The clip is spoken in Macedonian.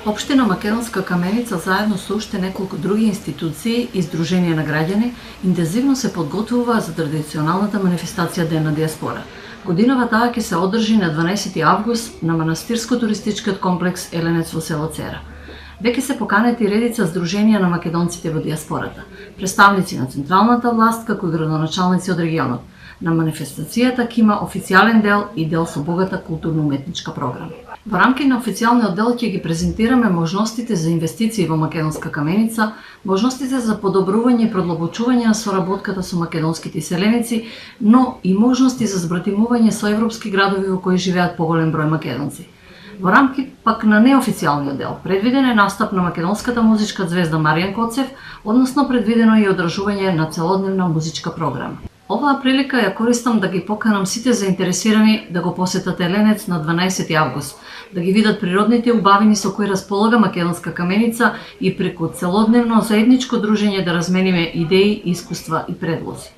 Општина Македонска Каменица заедно со уште неколку други институции и здруженија на граѓани интензивно се подготвува за традиционалната манифестација Ден на диаспора. Годинава таа ќе се одржи на 12 август на манастирско-туристичкиот комплекс Еленец во село Цера. Веќе се поканети редица здруженија на македонците во диаспората, представници на централната власт како и градоначалници од регионот. На манифестацијата ќе има официјален дел и дел со богата културно-уметничка програма. Во рамки на официјалниот дел ќе ги презентираме можностите за инвестиции во Македонска Каменица, можностите за подобрување и продлабочување на соработката со македонските иселеници, но и можности за збратимување со европски градови во кои живеат поголем број македонци. Во рамки пак на неофицијалниот дел предвиден е настап на македонската музичка звезда Маријан Коцев, односно предвидено и одржување на целодневна музичка програма. Оваа прилика ја користам да ги поканам сите заинтересирани да го посетат Еленец на 12 август, да ги видат природните убавини со кои располага Македонска Каменица и преку целодневно заедничко дружење да размениме идеи, искуства и предлози.